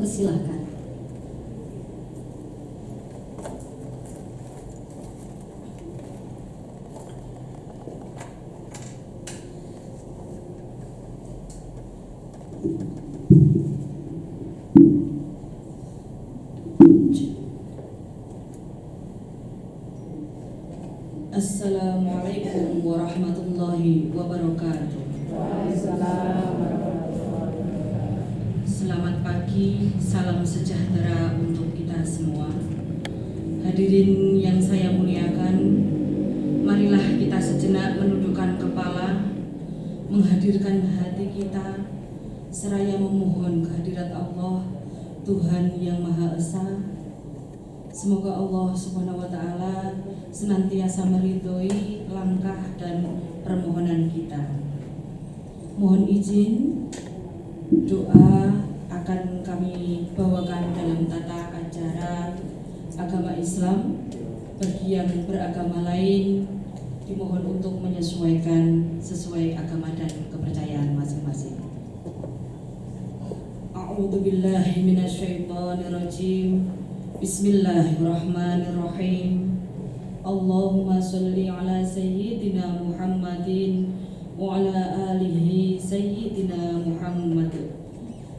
Persilahkan. Assalamualaikum warahmatullahi wabarakatuh. Selamat pagi, salam sejahtera untuk kita semua. Hadirin yang saya muliakan, marilah kita sejenak menundukkan kepala, menghadirkan hati kita, seraya memohon kehadirat Allah, Tuhan yang Maha Esa. Semoga Allah Subhanahu wa Ta'ala senantiasa meridhoi langkah dan permohonan kita. Mohon izin, doa akan kami bawakan dalam tata acara agama Islam. Bagi yang beragama lain, dimohon untuk menyesuaikan sesuai agama dan kepercayaan masing-masing. A'udzu billahi minasyaitonir rajim. Bismillahirrahmanirrahim. Allahumma sholli ala sayyidina Muhammadin wa ala alihi sayyidina Muhammad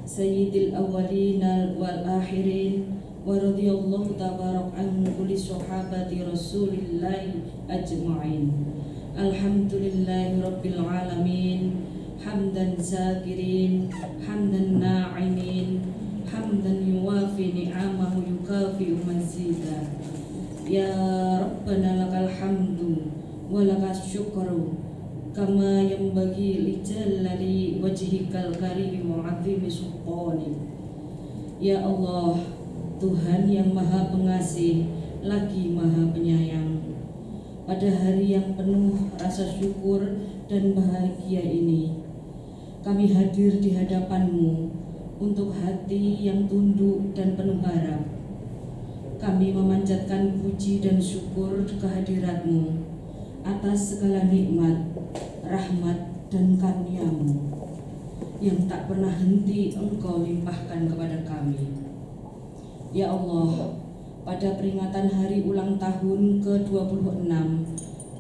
sayyidil awwalina wal akhirin wa radhiyallahu tabarak an kulli sahabati rasulillahi ajma'in. Alhamdulillahi rabbil alamin, hamdan zakirin, hamdan na'imin, hamdan yuwafi ni'amahu yukafi'u mazida. Ya Rabbana lakal hamdu wa lakas syukru kama yanbaghi li jalali wajhikal karim wa 'azimi sultani. Ya Allah, Tuhan yang Maha Pengasih lagi Maha Penyayang, pada hari yang penuh rasa syukur dan bahagia ini, kami hadir di hadapan-Mu untuk hati yang tunduk dan penuh harap. Kami memanjatkan puji dan syukur kehadirat-Mu atas segala nikmat, rahmat dan karunia-Mu yang tak pernah henti Engkau limpahkan kepada kami. Ya Allah, pada peringatan hari ulang tahun ke-26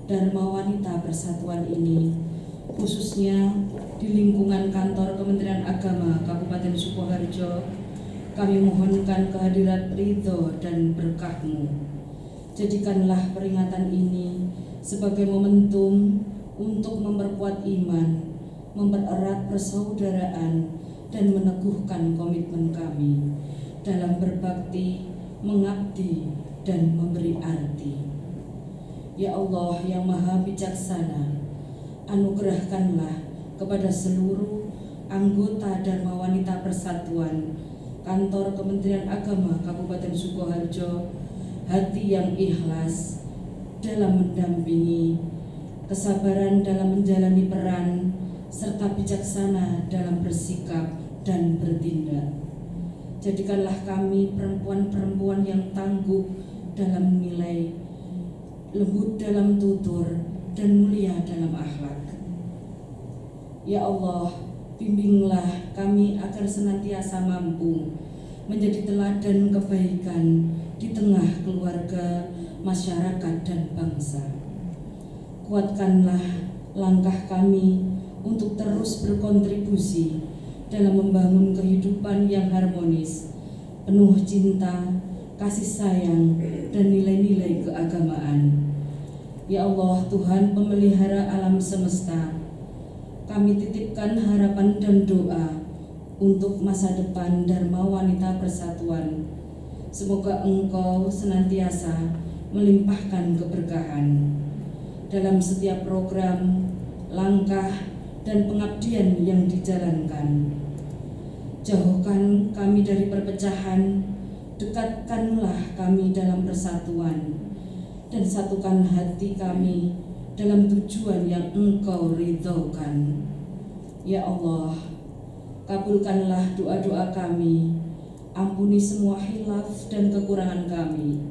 Dharma Wanita Persatuan ini, khususnya di lingkungan kantor Kementerian Agama Kabupaten Sukoharjo, kami mohonkan kehadirat ridho dan berkah-Mu. Jadikanlah peringatan ini sebagai momentum untuk memperkuat iman, mempererat persaudaraan, dan meneguhkan komitmen kami dalam berbakti, mengabdi, dan memberi arti. Ya Allah yang Maha Bijaksana, anugerahkanlah kepada seluruh anggota Dharma Wanita Persatuan Kantor Kementerian Agama Kabupaten Sukoharjo hati yang ikhlas dalam mendampingi, kesabaran dalam menjalani peran, serta bijaksana dalam bersikap dan bertindak. Jadikanlah kami perempuan-perempuan yang tangguh dalam nilai, lembut dalam tutur, dan mulia dalam akhlak. Ya Allah, bimbinglah kami agar senantiasa mampu menjadi teladan kebaikan di tengah keluarga, masyarakat, dan bangsa. Kuatkanlah langkah kami untuk terus berkontribusi dalam membangun kehidupan yang harmonis, penuh cinta, kasih sayang, dan nilai-nilai keagamaan. Ya Allah, Tuhan pemelihara alam semesta, kami titipkan harapan dan doa untuk masa depan Dharma Wanita Persatuan. Semoga Engkau senantiasa melimpahkan keberkahan dalam setiap program, langkah, dan pengabdian yang dijalankan. Jauhkan kami dari perpecahan, dekatkanlah kami dalam persatuan, dan satukan hati kami dalam tujuan yang Engkau ridhokan. Ya Allah, kabulkanlah doa-doa kami, ampuni semua khilaf dan kekurangan kami,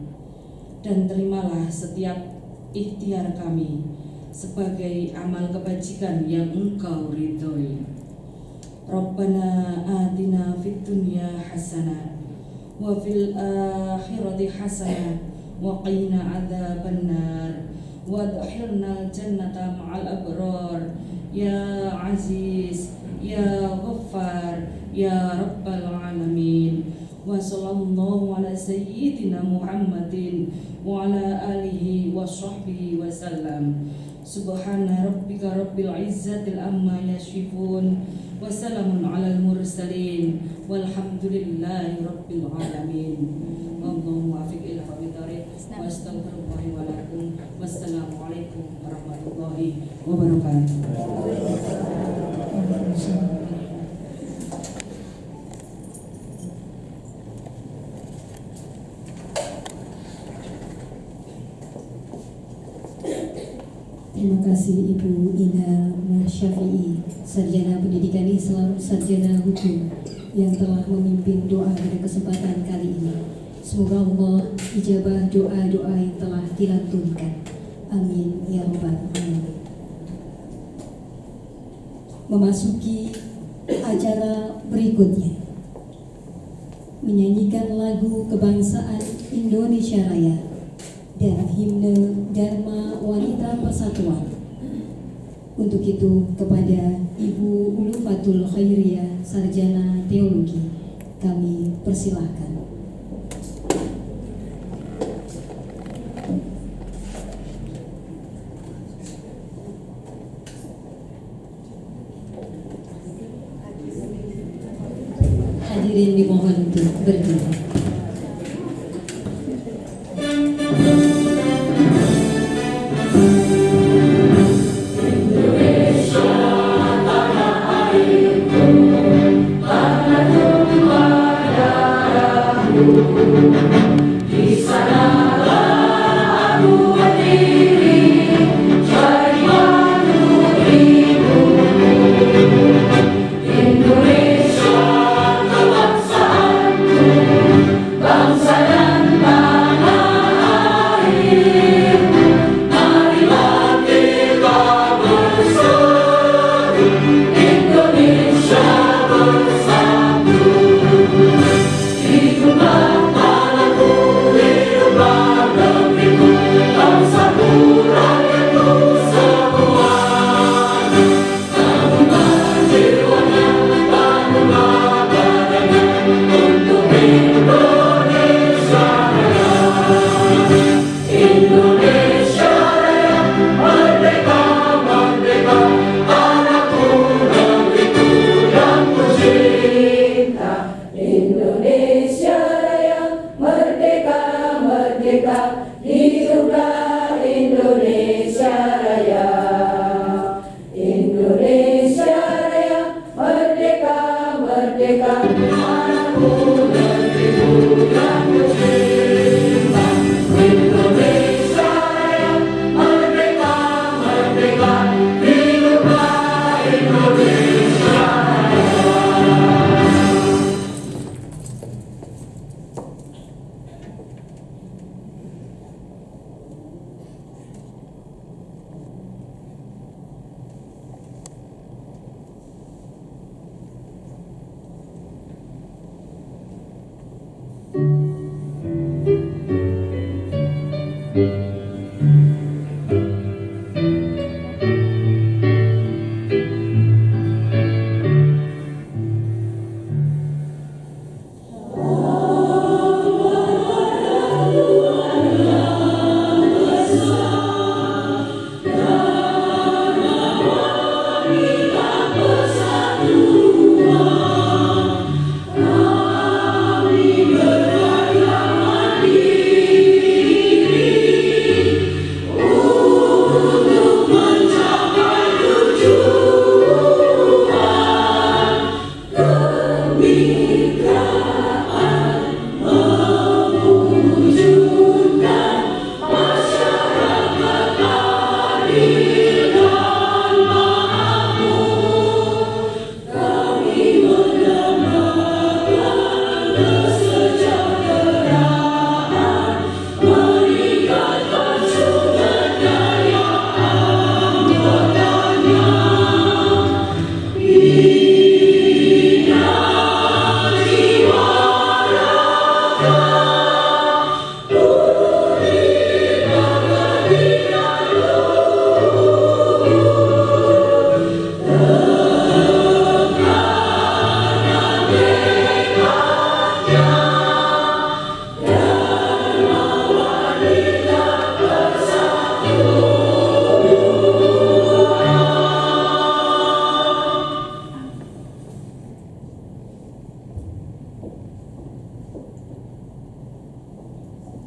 dan terimalah setiap ikhtiar kami sebagai amal kebajikan yang Engkau ridhoi. Rabbana atina fid dunya hasanah wa fil akhirati hasanah wa qina adzabannar wa adkhilnal jannata ma'al abrar ya aziz ya ghaffar ya rabbal alamin. Wa sallallahu ala sayyidina Muhammadin wa ala alihi wa sahbihi wa sallam. Subhana rabbika rabbil izzatil amma yasifun wa salamun alal mursalin walhamdulillahi rabbil alamin. Wallahu muwaffiq ila aqwamit thoriq wa astaghfirullah wa lakum. Wassalamu alaikum warahmatullahi wabarakatuh. Terima kasih Ibu Ina Syafi'i, Sarjana Pendidikan Islam, Sarjana Hukum, yang telah memimpin doa pada kesempatan kali ini. Semoga Allah ijabah doa-doa yang telah dilantunkan. Amin ya rabbal alamin. Memasuki acara berikutnya, menyanyikan lagu kebangsaan Indonesia Raya dan himne Dharma Wanita Persatuan. Untuk itu kepada Ibu Ulufatul Khairiyah, Sarjana Teologi, kami persilahkan. Hadirin dimohon untuk berdiri.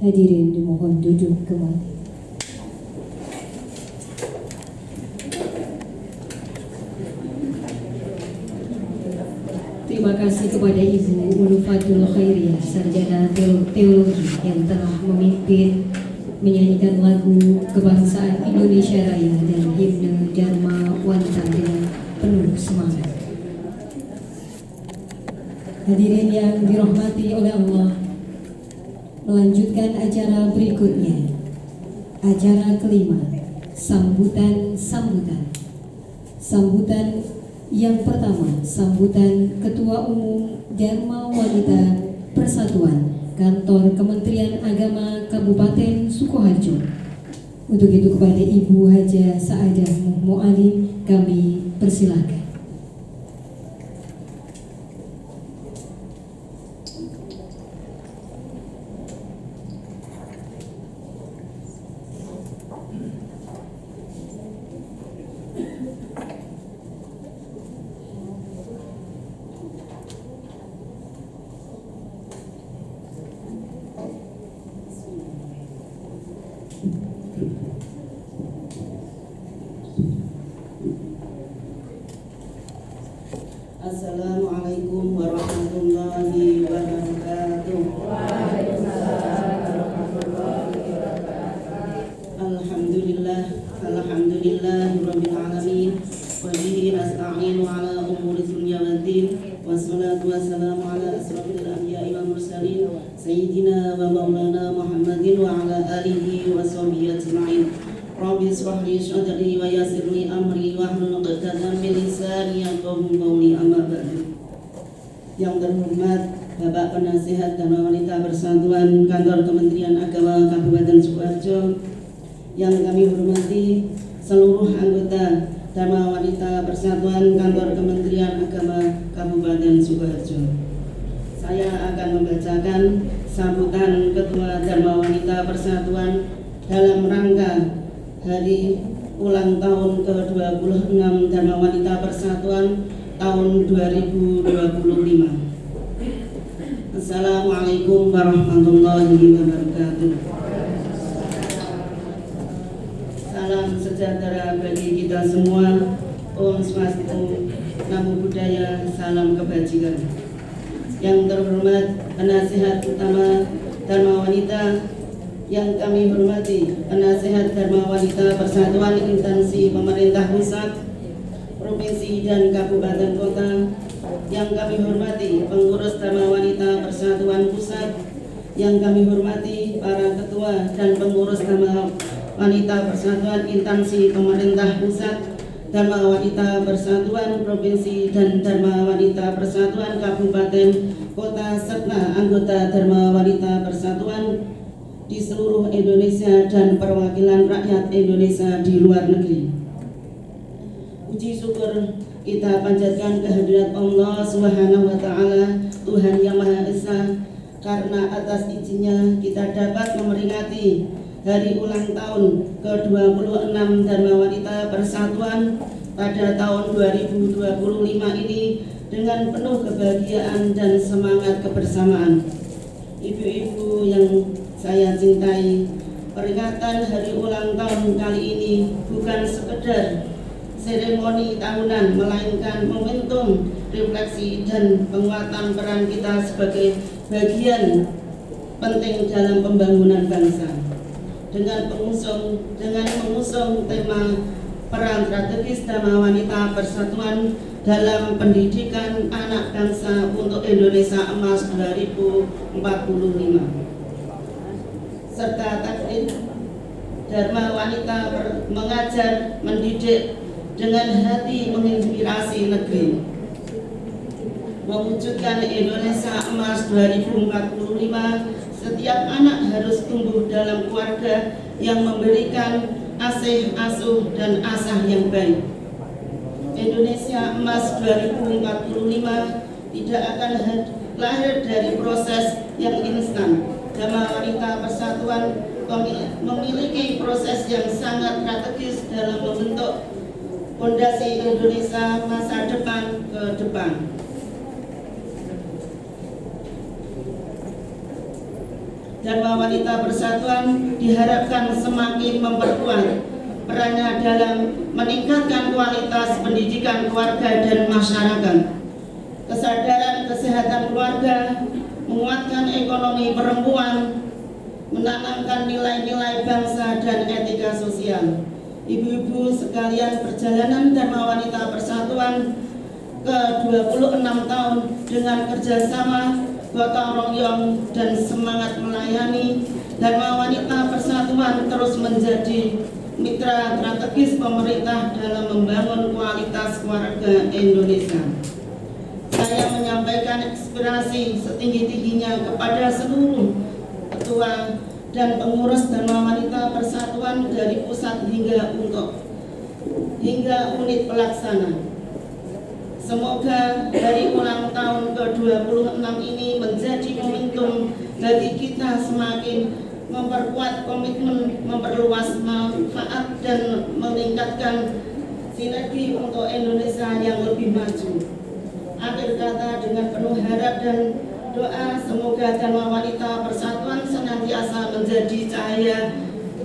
Hadirin dimohon duduk kembali. Terima kasih kepada Ibu Ulufatul Khairiyah, sarjana teologi yang telah memimpin menyanyikan lagu kebangsaan Indonesia Raya dan himne Dharma Wanita dengan penuh semangat. Hadirin yang dirahmati oleh Allah, melanjutkan acara berikutnya, acara kelima, sambutan yang pertama, sambutan Ketua Umum Dharma Wanita Persatuan Kantor Kementerian Agama Kabupaten Sukoharjo. Untuk itu kepada Ibu Haja Saadah Mu'alim kami persilahkan. Assalamualaikum warahmatullahi wabarakatuh. Alhamdulillahirabbil alamin wa bihi nasta'inu ala umuri dunya waddin wassalatu wassalamu ala asrofil anbiya'i wal mursalin sayyidina wa maulana Muhammadin wa ala alihi wa sahbihi ajma'in. Rabbi ishrah li sadri wa yassir li amri wahlul 'uqdatam min lisani yafqahu qawli, amma ba'du. Yang terhormat Bapak Penasihat Dharma Wanita Persatuan Kantor Kementerian Agama Kabupaten Sukoharjo, yang kami hormati seluruh anggota Dharma Wanita Persatuan Kantor Kementerian Agama Kabupaten Sukoharjo. Saya akan membacakan sambutan Ketua Dharma Wanita Persatuan dalam rangka Hari Ulang Tahun ke-26 Dharma Wanita Persatuan tahun 2025. Assalamualaikum warahmatullahi wabarakatuh. Salam sejahtera bagi kita semua. Om Swastiastu, Namo Buddhaya, salam kebajikan. Yang terhormat Penasihat Utama Dharma Wanita, yang kami hormati Penasihat Dharma Wanita Persatuan Instansi Pemerintah Pusat, Provinsi dan Kabupaten Kota, yang kami hormati Pengurus Dharma Wanita Persatuan Pusat, yang kami hormati para ketua dan pengurus Dharma Wanita Persatuan Instansi Pemerintah Pusat, Dharma Wanita Persatuan Provinsi dan Dharma Wanita Persatuan Kabupaten Kota, serta anggota Dharma Wanita Persatuan di seluruh Indonesia dan perwakilan rakyat Indonesia di luar negeri. Puji syukur kita panjatkan kehadirat Allah Subhanahu wa Ta'ala, Tuhan Yang Maha Esa, karena atas izinnya kita dapat memperingati Hari Ulang Tahun ke-26 Dharma Wanita Persatuan pada tahun 2025 ini dengan penuh kebahagiaan dan semangat kebersamaan. Ibu-ibu yang saya cintai, peringatan Hari Ulang Tahun kali ini bukan sekedar seremoni tahunan, melainkan momentum refleksi dan penguatan peran kita sebagai bagian penting dalam pembangunan bangsa. Dengan mengusung tema peran strategis Dharma Wanita Persatuan dalam pendidikan anak bangsa untuk Indonesia Emas 2045, serta takdir Dharma Wanita mengajar, mendidik dengan hati menginspirasi negeri, mewujudkan Indonesia Emas 2045. Setiap anak harus tumbuh dalam keluarga yang memberikan asih, asuh, dan asah yang baik. Indonesia Emas 2045 tidak akan lahir dari proses yang instan. Dharma Wanita Persatuan memiliki proses yang sangat strategis dalam membentuk fondasi Indonesia masa depan ke depan. Dharma Wanita Persatuan diharapkan semakin memperkuat perannya dalam meningkatkan kualitas pendidikan keluarga dan masyarakat, kesadaran kesehatan keluarga, menguatkan ekonomi perempuan, menanamkan nilai-nilai bangsa dan etika sosial. Ibu-ibu sekalian, perjalanan Dharma Wanita Persatuan ke 26 tahun dengan kerjasama, gotong royong, dan semangat melayani, Dharma Wanita Persatuan terus menjadi mitra strategis pemerintah dalam membangun kualitas keluarga Indonesia. Saya menyampaikan inspirasi setinggi-tingginya kepada seluruh ketua dan pengurus Dharma Wanita Persatuan dari pusat hingga unit pelaksana. Semoga dari ulang tahun ke-26 ini menjadi momentum bagi kita semakin memperkuat komitmen, memperluas manfaat, dan meningkatkan sinergi untuk Indonesia yang lebih maju. Akhir kata, dengan penuh harap dan doa, semoga Dharma Wanita Persatuan senantiasa menjadi cahaya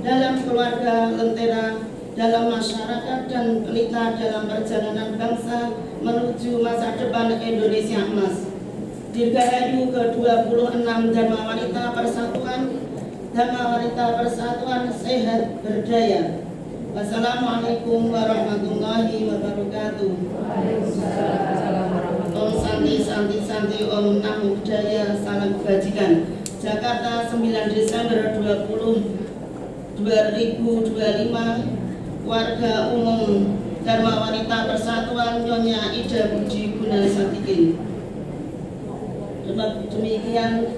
dalam keluarga, lentera dalam masyarakat, dan pelita dalam perjalanan bangsa menuju masa depan Indonesia emas. Dirgahayu ke-26 Dharma Wanita Persatuan, Dharma Wanita Persatuan sehat berdaya. Wassalamualaikum warahmatullahi wabarakatuh. Om Santi Santi Santi, Om Namo Buddhaya, salam kebajikan. Jakarta, 9 Desember 2025. Warga Umum Dharma Wanita Persatuan Nyonya Ida Budi Gunasadikin. Demikian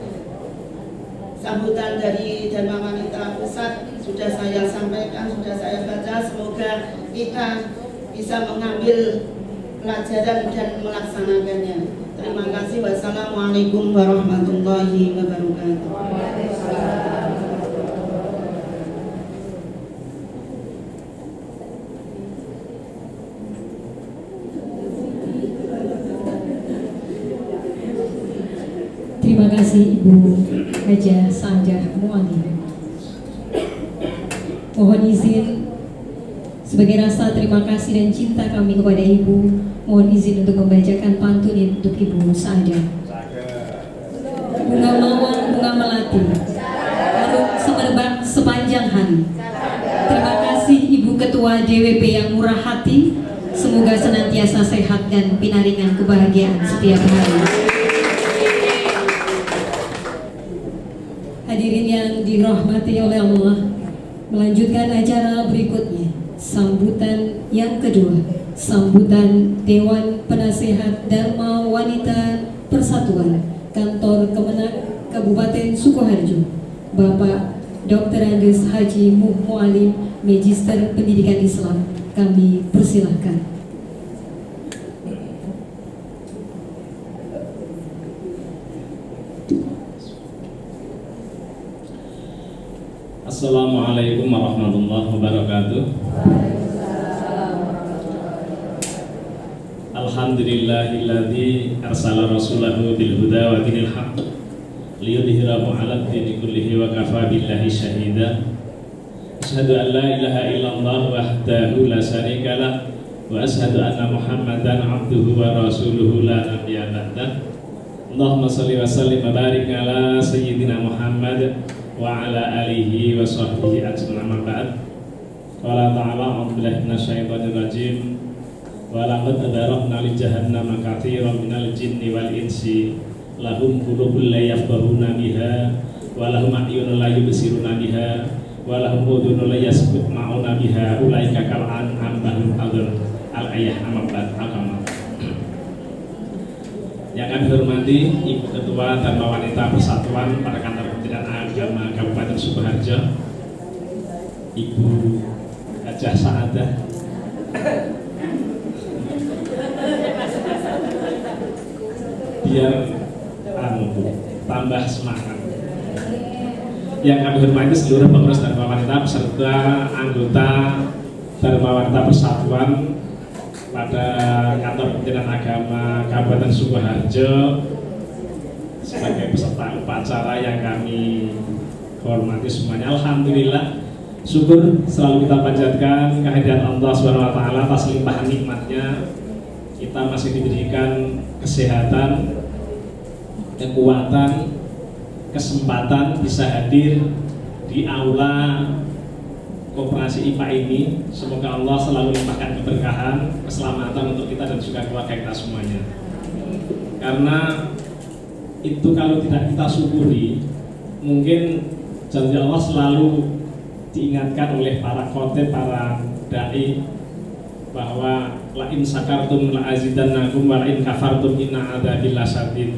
sambutan dari Dharma Wanita Pusat sudah saya sampaikan, sudah saya baca. Semoga kita bisa mengambil pelajaran dan melaksanakannya. Terima kasih. Wassalamualaikum warahmatullahi wabarakatuh. Terima kasih Ibu Hajah Sanjah Muali. Mohon izin sebagai rasa terima kasih dan cinta kami kepada Ibu, mohon izin untuk membacakan pantun untuk Ibu Sanjah. Bunga mawar, bunga melati, harum semerbak sepanjang hari. Terima kasih Ibu Ketua DWP yang murah hati. Semoga senantiasa sehat dan pinaringan kebahagiaan setiap hari. Hadirin yang dirahmati oleh Allah, melanjutkan acara berikutnya, sambutan yang kedua, sambutan Dewan Penasehat Dharma Wanita Persatuan Kantor Kemenang Kabupaten Sukoharjo, Bapak Dr. Andes Haji Muh Mualim, Magister Pendidikan Islam. Kami persilahkan. Assalamualaikum warahmatullahi wabarakatuh. Alhamdulillahilladzi arsala rasulahu bil huda wa dinil haqq liyudhhirahu 'alad dini kullihi wa kafa billahi syahida. Asyhadu an la ilaha illallah wahdahu la syarika lah wa asyhadu anna Muhammadan 'abduhu wa rasuluhu la nabiyya ba'dah. Allahumma shalli wa sallim wa barik ala sayyidina Muhammad wa ala alihi wa sahbihi ajma'in. Ba'd. Qala ta'ala a'udzu billahi minasyaitonir rajim. Wa laqad adarabna li jahannama katsiran minal jinni wal insi lahum qulubun la yafqahuna biha wa lahum a'yunun la yubsiruna biha wa lahum udhunun la yasma'una biha ulaika kal an'am bal hum adall. Al-ayah amabat agama. Yang kami hormati Ibu Ketua Dharma Wanita Persatuan pada Kantor Kementerian Agama Kabupaten Sukoharjo, Ibu Hajah Saadah, biar tambah semangat. Yang kami hormati seluruh pengurus Dharma Wanita beserta anggota Dharma Wanita Persatuan pada Kantor Kementerian Agama Kabupaten Sukoharjo sebagai peserta upacara yang kami hormati semuanya. Alhamdulillah, syukur selalu kita panjatkan kehadirat Allah Subhanahu wa taala atas limpahan nikmatnya. Kita masih diberikan kesehatan, kekuatan, kesempatan bisa hadir di aula Koperasi IPA ini. Semoga Allah selalu limpahkan keberkahan, keselamatan untuk kita dan juga keluarga kita semuanya. Karena itu kalau tidak kita syukuri, mungkin janji Allah selalu diingatkan oleh para khotib, para dai, bahwa la in sakartum la azidannakum wa la in kafartum inna adzabi lasyadid.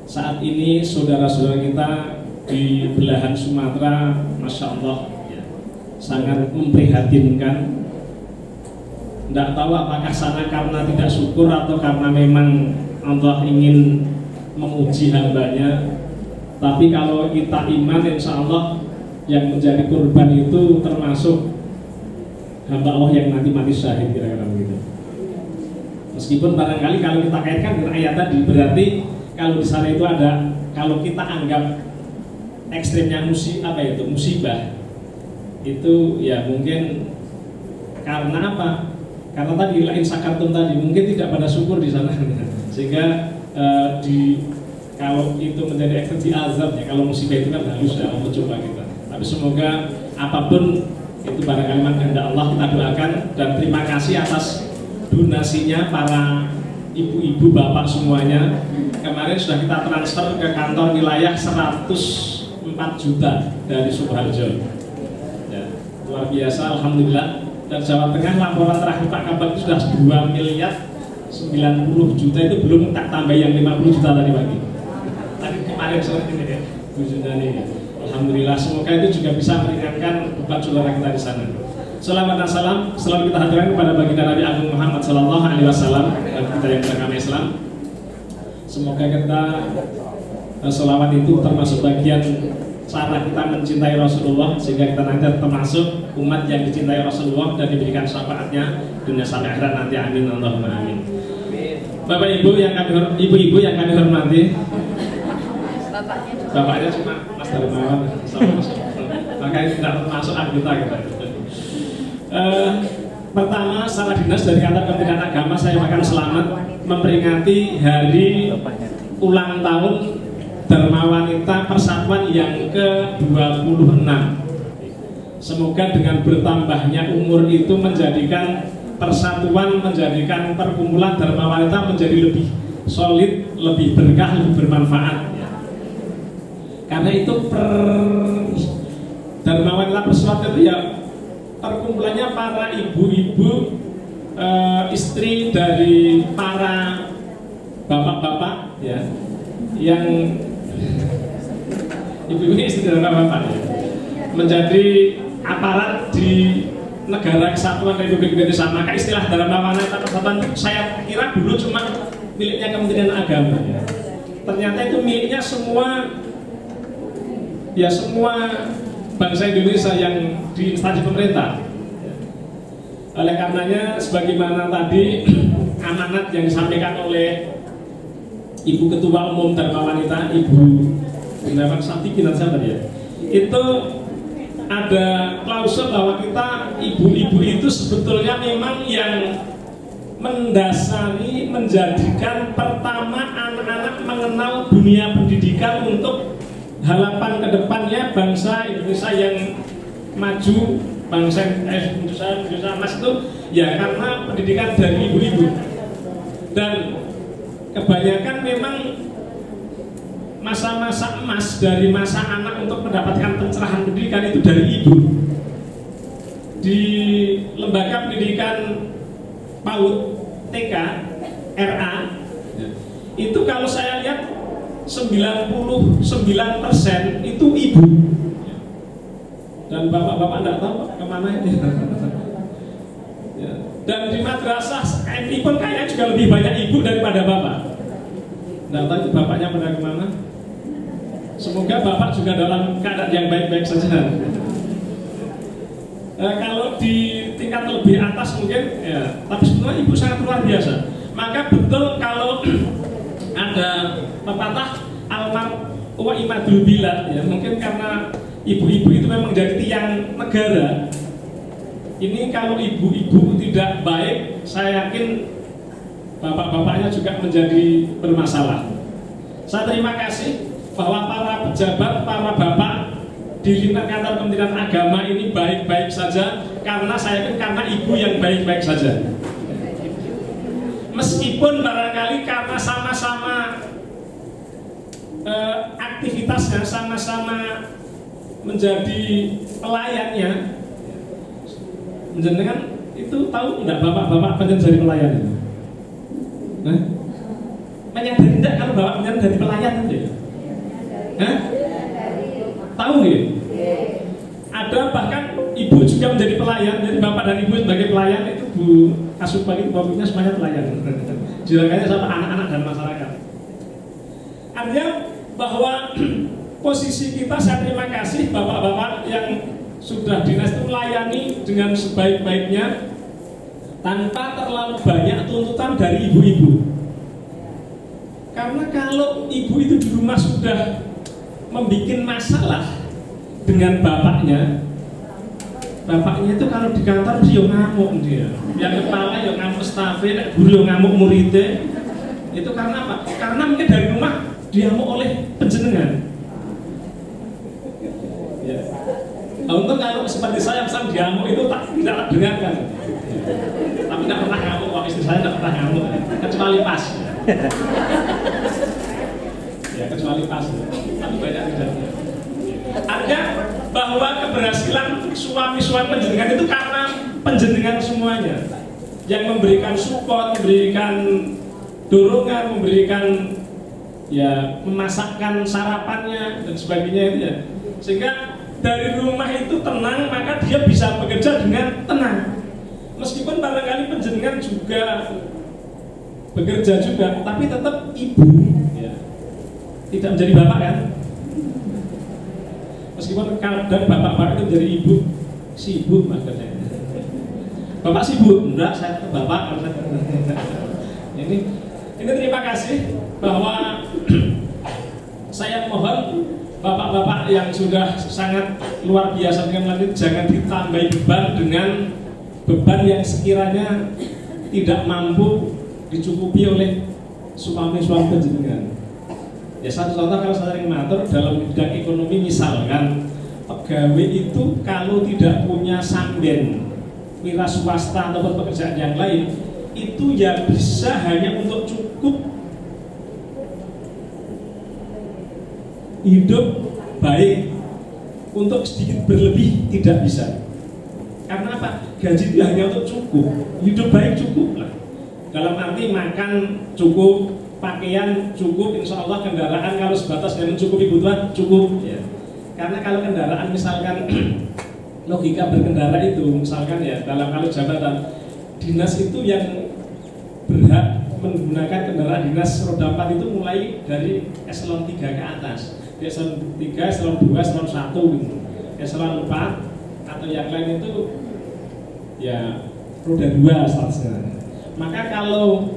Saat ini saudara-saudara kita di belahan Sumatera, masya Allah, sangat memprihatinkan. Tidak tahu apakah sana karena tidak syukur atau karena memang Allah ingin menguji hambanya. Tapi kalau kita iman, insya Allah yang menjadi korban itu termasuk hamba Allah yang nanti mati syahid, kira-kira begitu. Meskipun barangkali kalau kita kaitkan dengan ayat tadi, berarti kalau di sana itu ada, kalau kita anggap ekstrimnya musibah itu ya mungkin karena apa? Karena tadi lain sakartum tadi mungkin tidak pada syukur di sana sehingga kalau itu menjadi ekspresi azab ya, kalau musibah itu kan halus ya Allah coba kita. Tapi semoga apapun itu barangkali kehendak Allah, kita doakan dan terima kasih atas donasinya para ibu-ibu, bapak semuanya. Kemarin sudah kita transfer ke kantor wilayah 104 juta dari Sukoharjo. Luar biasa, alhamdulillah. Dan Jawa Tengah laporan terakhir Pak Kabak itu sudah 2 miliar 90 juta, itu belum tak tambah yang 50 juta tadi pagi. Tadi kemarin sore ini ya, Bu Jundani. Alhamdulillah, semoga itu juga bisa meringankan beban saudara kita di sana. Salawat dan salam selalu kita hadirkan kepada baginda Nabi Agung Muhammad Sallallahu Alaihi Wasallam dan kita yang beragama Islam. Semoga kita salawat itu termasuk bagian cara kita mencintai Rasulullah, sehingga kita nanti termasuk umat yang dicintai Rasulullah dan diberikan syafaatnya dunia sampai akhirat nanti. Amin Allahumma amin. Bapak Ibu yang kami ibu-ibu yang kami hormati, bapaknya cuma Mas Darmawan, makanya tidak termasuk anggota kita. Pertama, secara dinas dari kantor Kementerian Agama saya akan selamat memperingati hari ulang tahun Dharma Wanita Persatuan yang ke-26. Semoga dengan bertambahnya umur itu menjadikan persatuan, menjadikan perkumpulan Dharma Wanita menjadi lebih solid, lebih berkah, lebih bermanfaat. Karena itu Dharma Wanita Persatuan itu ya perkumpulannya para ibu-ibu, istri dari para bapak-bapak ya, yang ibu-ibu ini istri dari bapak-bapak ya, menjadi aparat di negara kesatuan Republik Indonesia. Maka istilah Dharma Wanita Persatuan saya kira dulu cuma miliknya Kementerian Agama ya. Ternyata itu miliknya semua bangsa Indonesia yang di instansi pemerintah. Oleh karenanya, sebagaimana tadi amanat yang disampaikan oleh Ibu Ketua Umum Dharma Wanita, Ibu Gunawan Satikin ya, itu ada klausul bahwa kita ibu-ibu itu sebetulnya memang yang mendasari, menjadikan pertama anak-anak mengenal dunia pendidikan untuk harapan kedepannya bangsa Indonesia yang maju, bangsa Indonesia emas itu ya karena pendidikan dari ibu-ibu. Dan kebanyakan memang masa-masa emas dari masa anak untuk mendapatkan pencerahan pendidikan itu dari ibu. Di lembaga pendidikan PAUD, TK, RA itu kalau saya lihat 99% itu ibu. Dan bapak-bapak tidak tahu kemana ini. Dan di madrasah MI pun kayaknya juga lebih banyak ibu daripada bapak. Tidak tahu itu bapaknya pada kemana. Semoga bapak juga dalam keadaan yang baik-baik saja. Kalau di tingkat lebih atas mungkin ya, tapi sebenarnya ibu sangat luar biasa. Maka betul kalau ada pepatah wa imadul bilad ya, mungkin karena ibu-ibu itu memang jadi tiang negara. Ini kalau ibu-ibu tidak baik, saya yakin bapak-bapaknya juga menjadi bermasalah. Saya terima kasih bahwa para pejabat, para bapak di lingkungan kantor Kementerian Agama ini baik-baik saja, karena saya yakin karena ibu yang baik-baik saja. Meskipun barangkali karena sama-sama aktivitasnya, sama-sama menjadi pelayannya. Jenengan itu tahu enggak bapak-bapak pengen jadi pelayan itu? Hah? Menyadari enggak kalau bapak pengen jadi pelayan itu ya? Hah? Tahu nggak? Ada bahkan ibu juga menjadi pelayan, jadi bapak dan ibu sebagai pelayan itu Bu Asupa itu pokoknya semuanya pelayan. Juragannya sama anak-anak dan masyarakat. Artinya bahwa posisi kita, saya terima kasih bapak-bapak yang sudah dinas itu melayani dengan sebaik-baiknya tanpa terlalu banyak tuntutan dari ibu-ibu. Karena kalau ibu itu di rumah sudah membuat masalah dengan bapaknya itu kalau di kantor dia ngamuk dia, yang kepala yang ngamuk stafnya, guru yang ngamuk muridnya. Itu karena apa? Karena mungkin dari rumah diamuk oleh penjenengan. Ya. Untuk kalau seperti saya pesan diamuk itu tidak dengarkan. Tapi tidak pernah ngamuk, kok istri saya tidak pernah ngamuk, kecuali pas. Ya kecuali pas. Tapi banyak tidaknya. Ada bahwa keberhasilan suami-suami penjenengan itu karena penjenengan semuanya yang memberikan support, memberikan dorongan, memberikan ya memasakkan sarapannya dan sebagainya itu ya, sehingga dari rumah itu tenang, maka dia bisa bekerja dengan tenang. Meskipun barangkali penjenengan juga bekerja juga, tapi tetap ibu ya. Tidak menjadi bapak kan? Meskipun kadang bapak-bapak itu menjadi ibu, sibuk maksudnya. Bapak sibuk, enggak, saya tetap bapak. Ini terima kasih bahwa saya mohon bapak-bapak yang sudah sangat luar biasa dengan lanjut, jangan ditambahi beban dengan beban yang sekiranya tidak mampu dicukupi oleh suami-suami penjenengan. Ya satu contoh, kalau saya sering matur dalam bidang ekonomi, misalkan pegawai itu kalau tidak punya samben wira swasta atau pekerjaan yang lain, itu ya bisa hanya untuk cukup hidup baik, untuk sedikit berlebih tidak bisa. Karena apa? Gaji itu hanya untuk cukup, hidup baik cukup lah. Dalam arti makan cukup, pakaian cukup, insya Allah kendaraan kalau sebatas yang mencukupi kebutuhan cukup ya. Karena kalau kendaraan misalkan logika berkendara itu misalkan ya dalam kalau jabatan dinas itu yang berhak menggunakan kendaraan dinas roda 4 itu mulai dari eselon 3 ke atas. Di eselon 3, eselon 2, eselon 1 gitu. Eselon 4 atau yang lain itu ya roda 2 statusnya. Maka kalau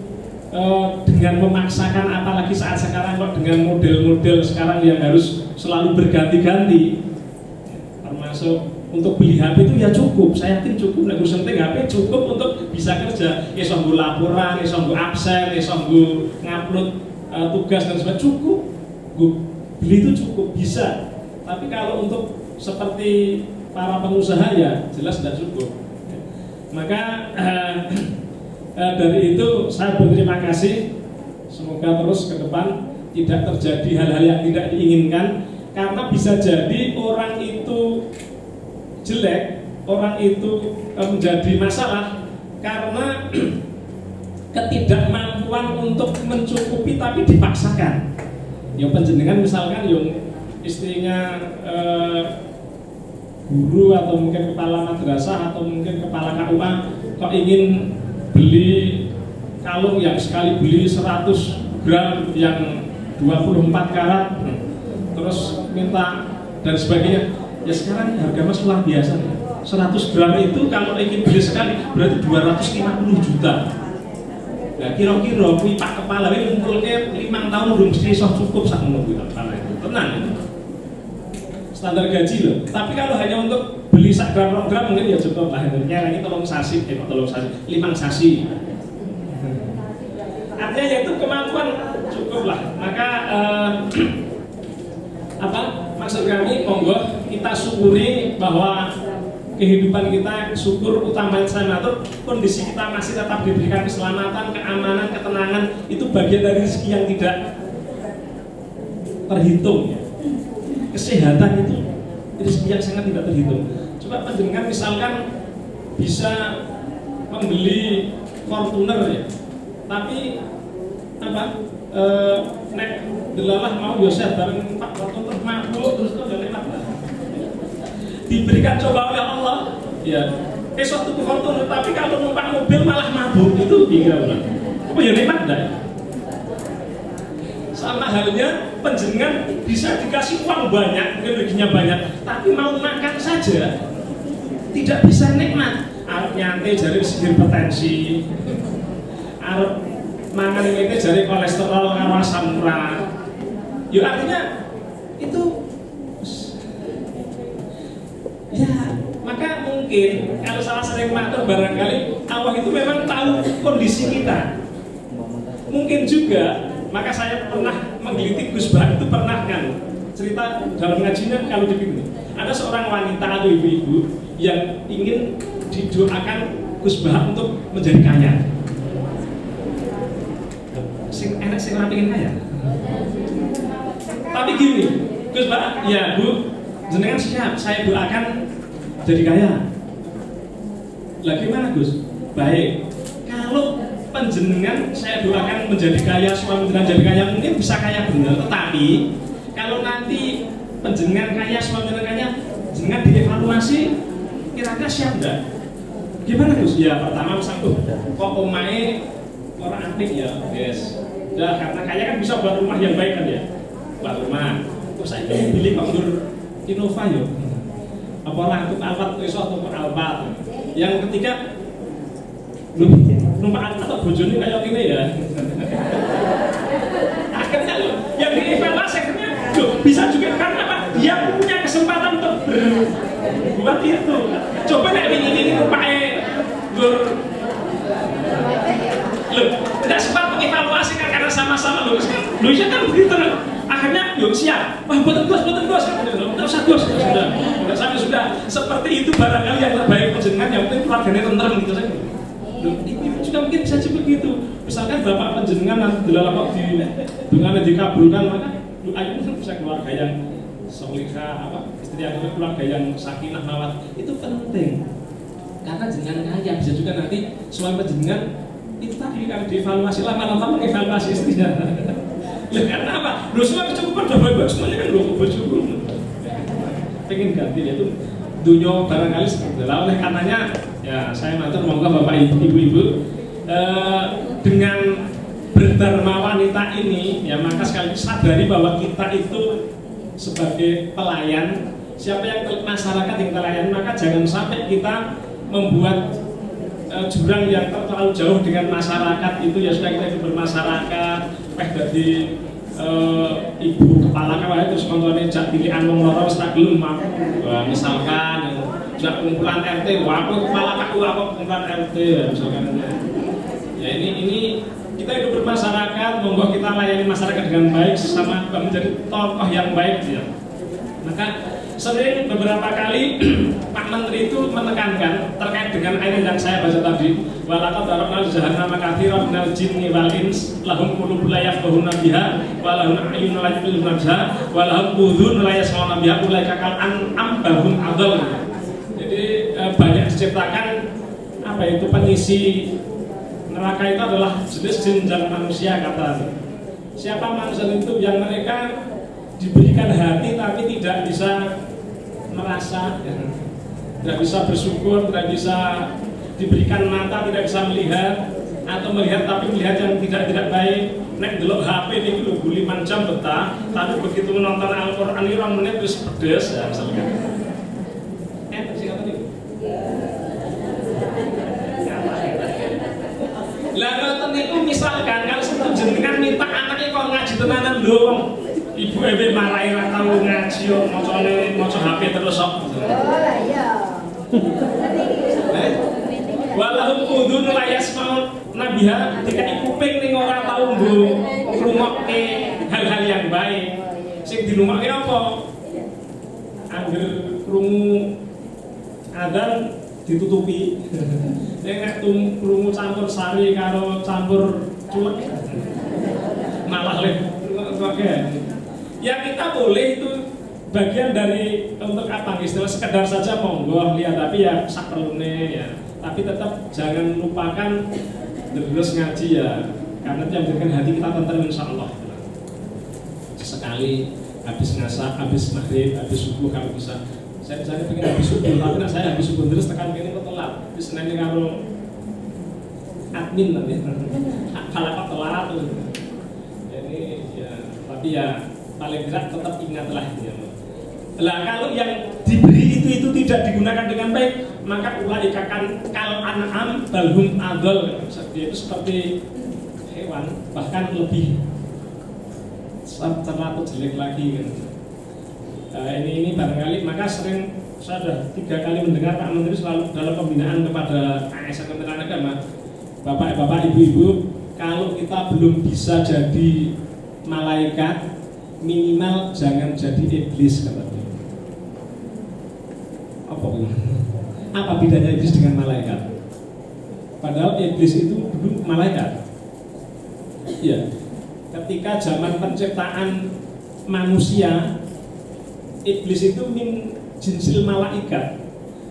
dengan memaksakan, apalagi saat sekarang kok dengan model-model sekarang yang harus selalu berganti-ganti, termasuk untuk beli HP itu ya cukup, saya yakin cukup, nek senting HP cukup untuk bisa kerja, iso nggo laporan, iso nggo absen, iso nggo ngupload tugas dan sebagainya, cukup, beli itu cukup bisa. Tapi kalau untuk seperti para pengusaha ya jelas tidak cukup. Maka dari itu saya berterima kasih, semoga terus ke depan tidak terjadi hal-hal yang tidak diinginkan, karena bisa jadi orang itu jelek, orang itu menjadi masalah karena ketidakmampuan untuk mencukupi tapi dipaksakan. Yang penjenengan misalkan yang istrinya guru atau mungkin kepala madrasah atau mungkin kepala KUA kok ingin beli kalung yang sekali beli 100 gram yang 24 karat terus minta dan sebagainya. Ya sekarang harga mas luar biasa. 100 gram itu kalau ingin beli sekali berarti 250 juta. Nah kira-kira kuwi pak kepala ini ngumpulnya 5 tahun belum mesti iso cukup sak ngono kuwi kepala itu. tenang. Standar gaji loh. Tapi kalau hanya untuk beli sak gram mungkin ya cukup lah. Ini tolong sasi, 5 sasi. Artinya yaitu kemampuan cukup lah. Maka maksud kami monggo kita syukuri bahwa kehidupan kita, syukur utama sanatur, kondisi kita masih tetap diberikan keselamatan, keamanan, ketenangan, itu bagian dari rezeki yang tidak terhitung ya. Kesehatan itu rezeki yang sangat tidak terhitung. Coba panjenengan misalkan bisa membeli Fortuner ya, tapi nek delalah mau Yosef bareng Pak Fortuner mabuk terus tuh enak lah. Diberikan coba oleh Allah ya, esok tuh Fortuner, tapi kalau numpak mobil malah mabuk, itu gila banget. Apa ya nikmat dah. Sama halnya penjenengan bisa dikasih uang banyak, mungkin rezekinya banyak, tapi mau makan saja tidak bisa nikmat. Arep nyantai jari hipertensi, arep mangan ini jari kolesterol karo asam urat. Ya artinya itu ya, maka mungkin kalau salah sering matur barangkali Allah itu memang tahu kondisi kita. Mungkin juga, maka saya pernah menggelitik Gus Bah itu pernah kan cerita dalam ngajinya kalau dipikir ada seorang wanita atau ibu-ibu yang ingin didoakan Gus Bah untuk menjadi kaya. Enak sih orang pengen kaya. Tapi gini, Gus Bah, ya Bu, jenengan siap saya doakan jadi kaya. Lah gimana Gus? Baik, kalau penjenengan saya doakan menjadi kaya, suami jenengan jadi kaya, mungkin bisa kaya benar. Tetapi kalau nanti penjenengan kaya, suami jenengan kaya, jenengan dievaluasi, kira-kira siap enggak? Gimana Gus? Ya pertama misalnya kok omae orang antik ya, yes. Nah, karena kaya kan bisa buat rumah yang baik kan ya, buat rumah. Terus saya pilih kondur Innova yo. Apa orang untuk Alphard iso atau Alphard. Yang ketiga, numpak atau bojone kayak gini ya. Akhirnya yang dievaluasi akhirnya bisa juga karena apa? Dia punya kesempatan untuk berbuat itu. Coba nek ini numpake tidak sempat mengevaluasi kan karena sama-sama loh ya kan begitu loh. Akhirnya yuk siap, wah buatan dos, tidak usah dos, sudah seperti itu barangkali yang terbaik penjenengan yang penting keluarganya tentrem gitu saja. Ibu juga mungkin bisa begitu. Misalkan bapak penjenengan dalam waktu dengan dikabulkan, maka doanya bisa keluarga yang solihah, istri yang keluarga yang sakinah mawat, itu penting. Karena jenengan kaya bisa juga nanti suami penjenengan itu tadi kan dievaluasi lama-lama mengevaluasi istrinya. Ya karena apa? Lu semua kecukupan udah baik-baik semuanya kan lu bersyukur. Pengen ganti itu dunia barangkali seperti itu. Oleh karenanya ya saya matur monggo Bapak Ibu-ibu dengan berdharma wanita ini ya maka sekali sadari bahwa kita itu sebagai pelayan, siapa yang masyarakat yang terlayani, maka jangan sampai kita membuat jurang yang terlalu jauh dengan masyarakat itu ya sudah kita hidup bermasyarakat, dari ibu kepala kawah terus kontrolnya jak pilihan wong loro wis tak gelem misalkan jak kumpulan RT, wah aku kepala aku kumpulan RT ya misalkan. Ya ini kita hidup bermasyarakat, monggo kita layani masyarakat dengan baik sesama menjadi tokoh yang baik ya. Maka sering beberapa kali Pak Menteri itu menekankan terkait dengan ayat yang saya baca tadi, walaqad darabna jahannama katsiran minal jinni wal ins lahum qulubun la yafqahuna biha wa lahum a'yunun la yubsiruna biha wa lahum udhunun la yasma'una biha ulaika kal an'am bahum adall. Jadi banyak diciptakan apa itu pengisi neraka itu adalah jenis jin dan manusia kata. Siapa manusia itu yang mereka diberikan hati tapi tidak bisa merasa, tidak bisa bersyukur, tidak bisa diberikan mata, tidak bisa melihat, atau melihat tapi melihat yang tidak baik. Nek delok HP ini lho 5 jam betah, tapi begitu menonton Al-Qur'an ini 2 menit terus pedes ya misalkan. Sih kata niku. Lah ngoten niku misalkan kalau jenengan minta anaknya kok ngaji tenanan lho. Ibu Ewe marahi ra tau ngaji yo maca HP terus kok. Oh lah iya. Walahum udhun la yasma'un nabiha dikai kuping ning ora tau nggo ngrungokke hal-hal yang baik. Sing dirungokke apa? Angger krungu adzan ditutupi. Nek krungu campur sari karo campur culek malah oke. Ya kita boleh itu bagian dari untuk apa istilah sekedar saja monggo lihat, tapi ya sak perlune ya. Tapi tetap jangan lupakan terus ngaji ya, karena itu yang menjadikan hati kita tenang insyaallah. Sekali habis ngasak, habis maghrib, habis subuh kalau bisa. Saya pengen habis subuh, tapi nak saya habis subuh terus tekan kene kok telat. Wis senene karo admin nanti. Kalau kok telat tuh. Jadi ya, tapi ya paling tidak tetap ingatlah ya. Lah kalau yang diberi itu tidak digunakan dengan baik, maka ulaika kan kal an'am balhum adol, itu seperti hewan, bahkan lebih terlalu jelek lagi kan. Ini barangkali maka sering saya sudah 3 kali mendengar Pak Menteri selalu dalam pembinaan kepada ASN Kementerian Agama, bapak-bapak, ibu-ibu, kalau kita belum bisa jadi malaikat, minimal jangan jadi iblis katanya. Apa bedanya iblis dengan malaikat? Padahal iblis itu dulu malaikat. Ya, ketika zaman penciptaan manusia, iblis itu min jinsil malaikat.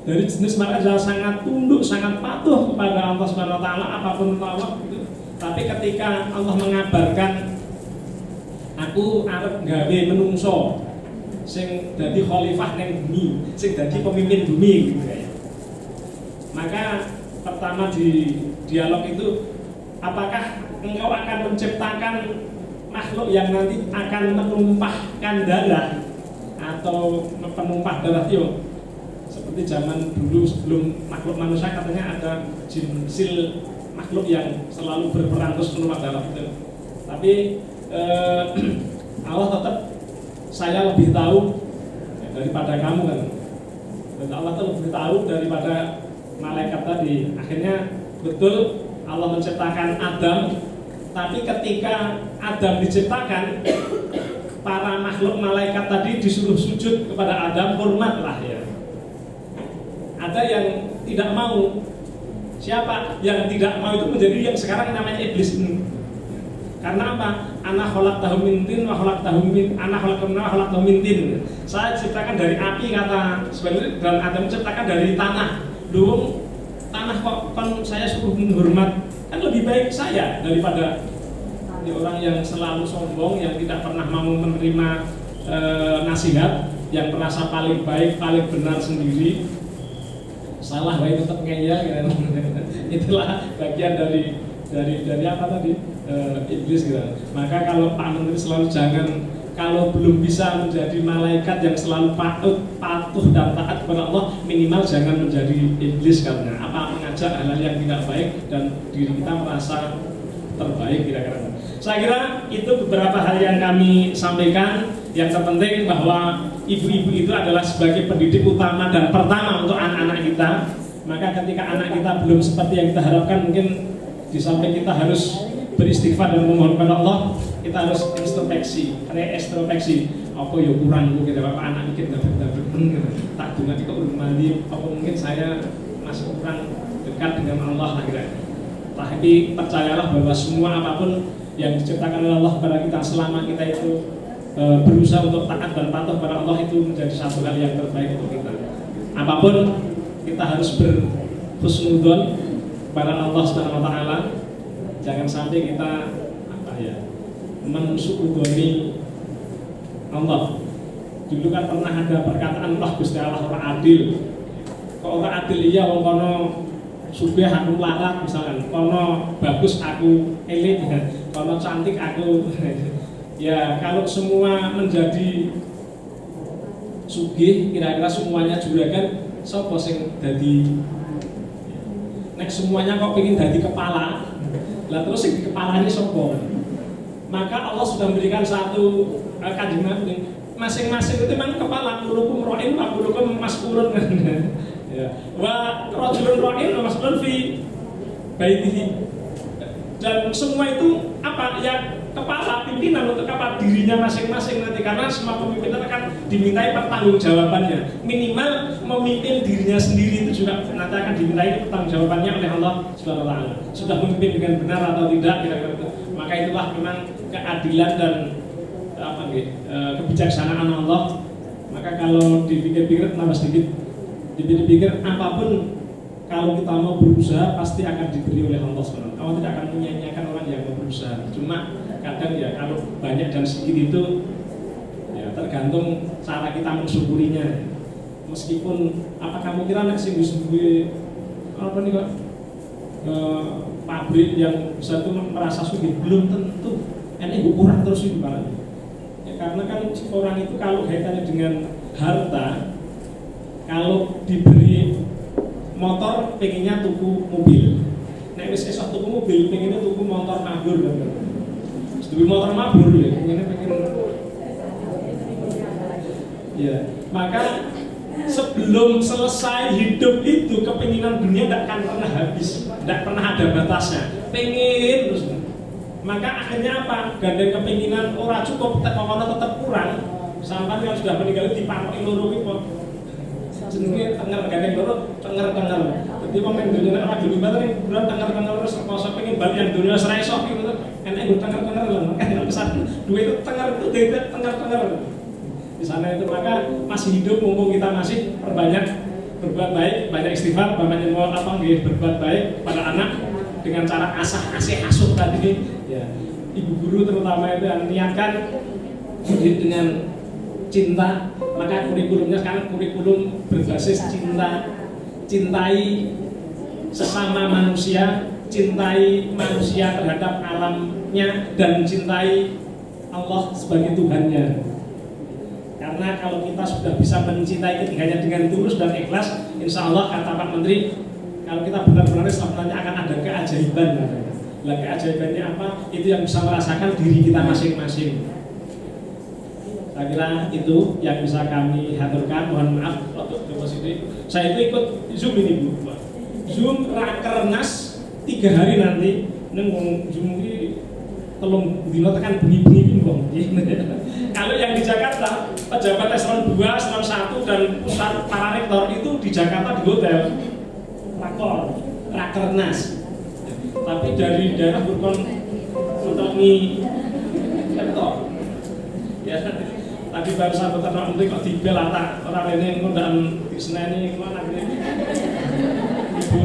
Dari jenis malaikat yang sangat tunduk, sangat patuh kepada Allah Subhanahu wa taala apapun Allah gitu. Tapi ketika Allah mengabarkan aku arep gawe menungso sing dadi khalifah ning bumi, sing dadi pemimpin bumi gitu ya. Maka pertama di dialog itu, apakah engkau akan menciptakan makhluk yang nanti akan menumpahkan darah atau penumpah darah itu? Seperti zaman dulu sebelum makhluk manusia katanya ada jinsil makhluk yang selalu berperang terus menumpah darah itu. Tapi Allah tetap saya lebih tahu daripada kamu kan. Dan Allah itu lebih tahu daripada malaikat tadi. Akhirnya betul Allah menciptakan Adam, tapi ketika Adam diciptakan, para makhluk malaikat tadi disuruh sujud kepada Adam, hormatlah ya. Ada yang tidak mau. Siapa yang tidak mau itu menjadi yang sekarang namanya iblis ini. Karena apa? Ana khalaqtahu min tin wa khalaqtahu min ana khalaqtahu min tin. Saya ciptakan dari api kata sebenarnya, dan Adam menciptakan dari tanah. Dulu tanah kok kan saya suruh menghormat, kan lebih baik saya daripada orang yang selalu sombong, yang tidak pernah mau menerima nasihat, yang merasa paling baik, paling benar sendiri. Salah baik tetap ngeyel kan. Itulah bagian dari apa tadi? Iblis gitu. Maka kalau Pak Menteri selalu jangan, kalau belum bisa menjadi malaikat yang selalu patuh dan taat kepada Allah, minimal jangan menjadi iblis, karena apa, mengajak hal-hal yang tidak baik dan diri kita merasa terbaik kira-kira. Saya kira itu beberapa hal yang kami sampaikan. Yang terpenting bahwa ibu-ibu itu adalah sebagai pendidik utama dan pertama untuk anak-anak kita. Maka ketika anak kita belum seperti yang kita harapkan, mungkin di samping kita harus beristighfar dan memohon kepada Allah, kita harus introspeksi, reestrospeksi. Apa ya kurang itu kita bapak anak mikir dapat tak dengar kita urut mandi. Apa mungkin saya masih kurang dekat dengan Allah akhirnya. Tapi percayalah bahwa semua apapun yang diciptakan oleh Allah kepada kita, selama kita itu berusaha untuk taat dan patuh kepada Allah, itu menjadi satu hal yang terbaik untuk kita. Apapun kita harus berhusnudzon kepada Allah Subhanahu wa taala. Jangan sampai kita mensuudoni Allah. Dulu kan pernah ada perkataan, Allah Gusti Allah ora adil. Kok ora adil iya wong kono sugih aku larat misalkan, kono bagus aku elit, kono cantik aku. Ya kalau semua menjadi sugih, kira-kira semuanya juragan, sapa sing dadi? Nek semuanya kok pengen dadi kepala, lah terus yang di kepalanya sapa? Maka Allah sudah memberikan satu Kanjeng Nabi masing-masing itu memang kepala kulukum ra'in wa kulukum mas'ulun ya wa rajulun ra'in wa mas'ulun fi baitihi, dan semua itu apa ya kepala pimpinan untuk apa dirinya masing-masing nanti, karena semua pemimpinan akan dimintai pertanggungjawabannya, minimal memimpin dirinya sendiri itu juga nanti akan dimintai pertanggungjawabannya oleh Allah Subhanahu wa taala, sudah memimpin dengan benar atau tidak kira-kira itu. Maka itulah memang keadilan dan kebijaksanaan Allah. Maka kalau dipikir-pikir tambah sedikit, dipikir-pikir apapun kalau kita mau berusaha pasti akan diberi oleh Allah SWT. Allah tidak akan menyanyiakan orang yang mau berusaha. Cuma kadang ya kalau banyak dan sedikit itu ya tergantung cara kita mensyukurinya. Meskipun apa kamu kira nek sing disebut apa nih kok pabrik yang bisa itu merasa sugih, belum tentu. Ini kurang terus itu barangnya. Karena kan orang itu kalau kaitannya dengan harta, kalau diberi motor pengennya tuku mobil, nek wis esok tuku mobil pengennya tuku motor mabur kan, diberi motor mabur ya pengennya ya. Maka sebelum selesai hidup itu kepinginan dunia tidak akan pernah habis, tidak pernah ada batasnya, pengen terus. Maka akhirnya apa? Gandeng kepinginan ora cukup, pokoknya tetap kurang. Sampai yang sudah meninggal dipakai loro iki kok. Jenenge tenger gandeng loro, tenger. Jadi pemain dunia ora gelem banget bulan tenger terus kok pengen bali yang dunia serai sok gitu. Enek gue tenger lho, kan pesan duit itu tenger itu tenger. Di sana itu maka masih hidup mumpung kita masih perbanyak berbuat baik, banyak istighfar, banyak mau apa nggih berbuat baik pada anak dengan cara asih asuh tadi ya. Ibu guru terutama itu yang niatkan didik dengan cinta, maka kurikulumnya sekarang kurikulum berbasis cinta, cintai sesama manusia, cintai manusia terhadap alamnya, dan cintai Allah sebagai Tuhannya. Karena kalau kita sudah bisa mencintai ketiganya dengan tulus dan ikhlas, insya Allah kata Pak Menteri, kalau kita benar-benar sebenarnya akan ada keajaiban. Lah keajaibannya apa? Itu yang bisa merasakan diri kita masing-masing. Saya kira itu yang bisa kami haturkan. Mohon maaf untuk depositi. Saya itu ikut Zoom ini Bu. Zoom Rakernas 3 hari nanti. Neng Zoom ini tolong dino tekan bengi-bengi kok. Kalau yang di Jakarta, pejabat eselon 2, eselon 1 dan pusat para rektor itu di Jakarta di hotel. Rakernas, tapi dari daerah bukan mentomi rektor ya. Tadi baru sahabat Pak Menteri kok dibel orang ini ngundang di Seneni kemana ini Ibu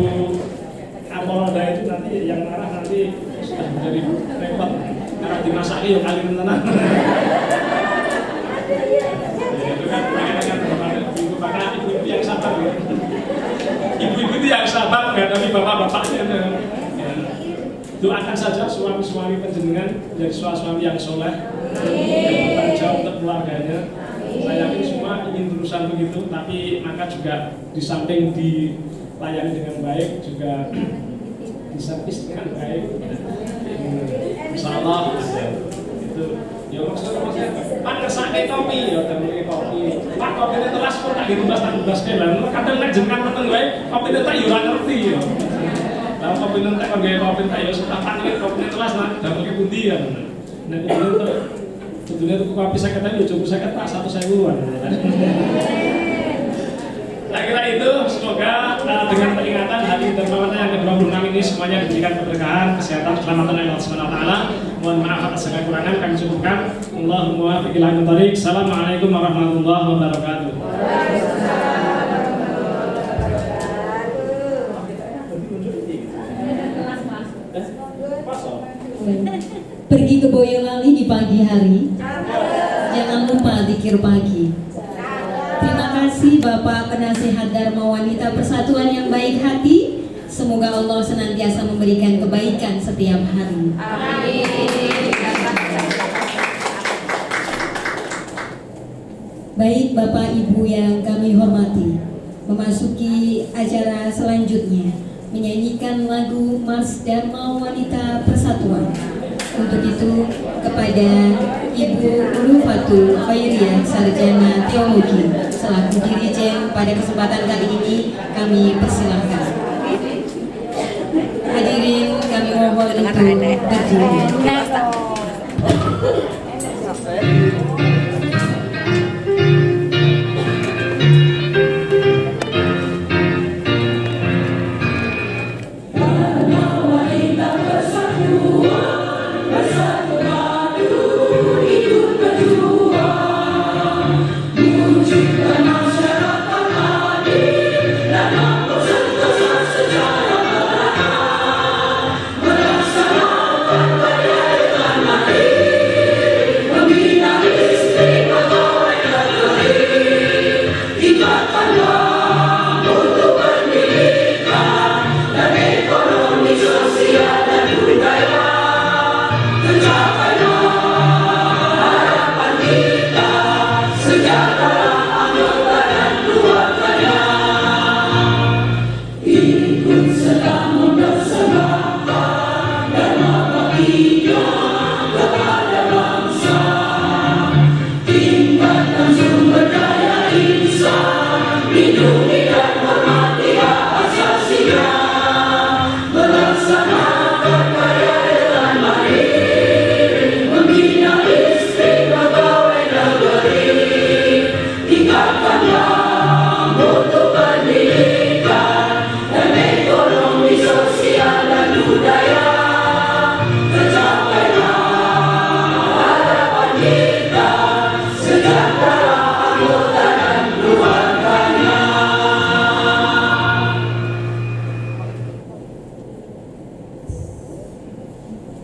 Kapolda itu nanti yang marah nanti sudah menjadi repot karena dimasaki yuk kali tenan. Itu kan ibu bakal ibu yang sabar ya. Ibu-ibu itu yang sabar menghadapi bapak-bapaknya. Ya. Doakan saja suami-suami penjenengan menjadi suami yang soleh, yang bertanggung jawab untuk keluarganya. Saya yakin semua ingin berusaha begitu, tapi maka juga di samping dilayani dengan baik, juga diservis dengan baik. Insya Allah itu. Ya maksudnya Pak ngesake kopi, ya temui kopi. Pak kopinya telas kok tak dibas kelan. Kadang nek jenengan meteng wae kopine tak yo ora ngerti ya. Lah kopine tak kok gawe kopi tak yo setapan iki kopine telas nak dameke pundi ya. Nek kopine tuh sebetulnya tuku kopi 50.000 yo cukup 50 tak 1.000-an. Saya kira itu, semoga dengan peringatan hari Dermawan yang ke-26 ini semuanya diberikan keberkahan, kesehatan, keselamatan Allah Subhanahu wa taala. Mohon maaf atas segala kekurangan, kami cukupkan. Allahumma muwaffiq ila aqwamit. Assalamualaikum warahmatullahi wabarakatuh. Pergi ke Boyolali di pagi hari, jangan lupa zikir pagi. Terima kasih Bapak Penasihat Dharma Wanita Persatuan yang baik hati. Semoga Allah senantiasa memberikan kebaikan setiap hari. Amin. Baik Bapak Ibu yang kami hormati, memasuki acara selanjutnya menyanyikan lagu Mars Dharma Wanita Persatuan. Untuk itu kepada Ibu Ulufatul Khairiyah Sarjana Teologi selaku Dirijen pada kesempatan kali ini kami persilahkan. Hadirin kami mohon untuk berdiri.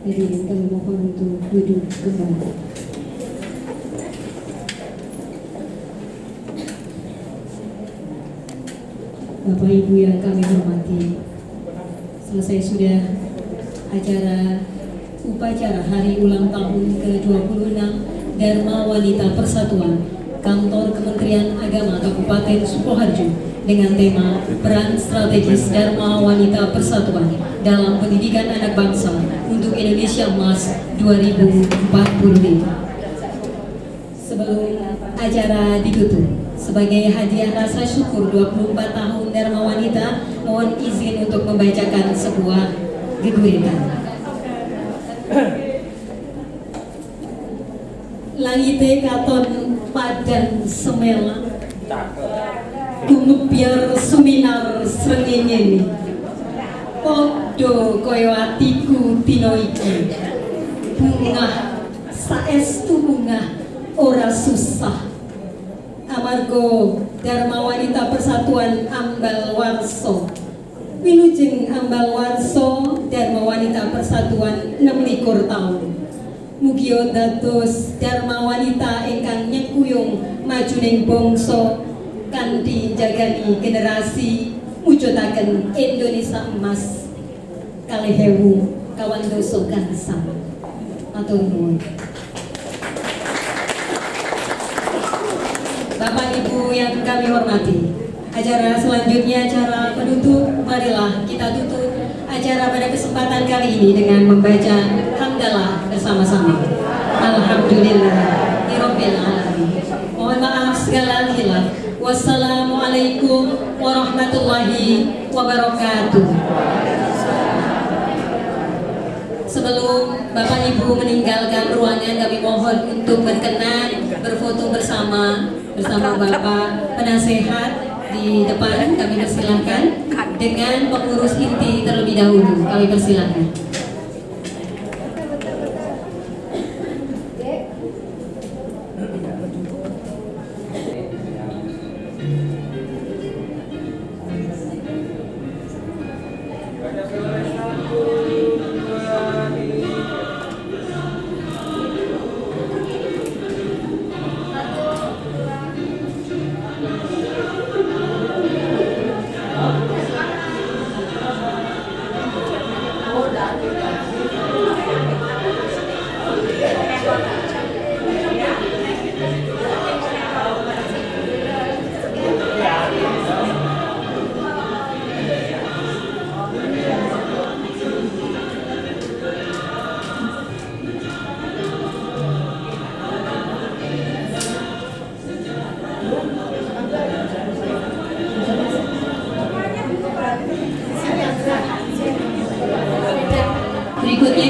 Hadirin kami mohon untuk duduk kembali. Bapak Ibu yang kami hormati, selesai sudah upacara hari ulang tahun ke-26 Dharma Wanita Persatuan Kantor Kementerian Agama Kabupaten Sukoharjo dengan tema Peran Strategis Dharma Wanita Persatuan dalam Pendidikan Anak Bangsa untuk Indonesia Emas 2045. Sebelum acara ditutup, sebagai hadiah rasa syukur 24 tahun Dharma Wanita, mohon izin untuk membacakan sebuah geguritan. Langite katon padan semelang, gumebyar suminar srengenge, padha kaya atiku dina iki. Bungah saestu bungah ora susah. Amarga Dharma Wanita Persatuan Ambal Warso. Wilujeng Ambal Warso Dharma Wanita Persatuan 26 taun. Mugi dados Dharma Wanita ingkang nyekuyung majuning bangsa kanthi jagani generasi mujudaken Indonesia Emas 2000 kawandoso gangsal. Matur nuwun. Bapak Ibu yang kami hormati, acara selanjutnya acara penutup. Marilah kita tutup acara pada kesempatan kali ini dengan membaca hamdalah bersama-sama. Alhamdulillahirabbil alamin. Mohon maaf segala khilaf. Wassalamualaikum warahmatullahi wabarakatuh. Sebelum Bapak Ibu meninggalkan ruangan, kami mohon untuk berkenan berfoto bersama Bapak Penasehat di depan. Kami persilahkan dengan pengurus inti terlebih dahulu. Kami persilahkan.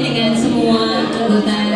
dengan semua anggota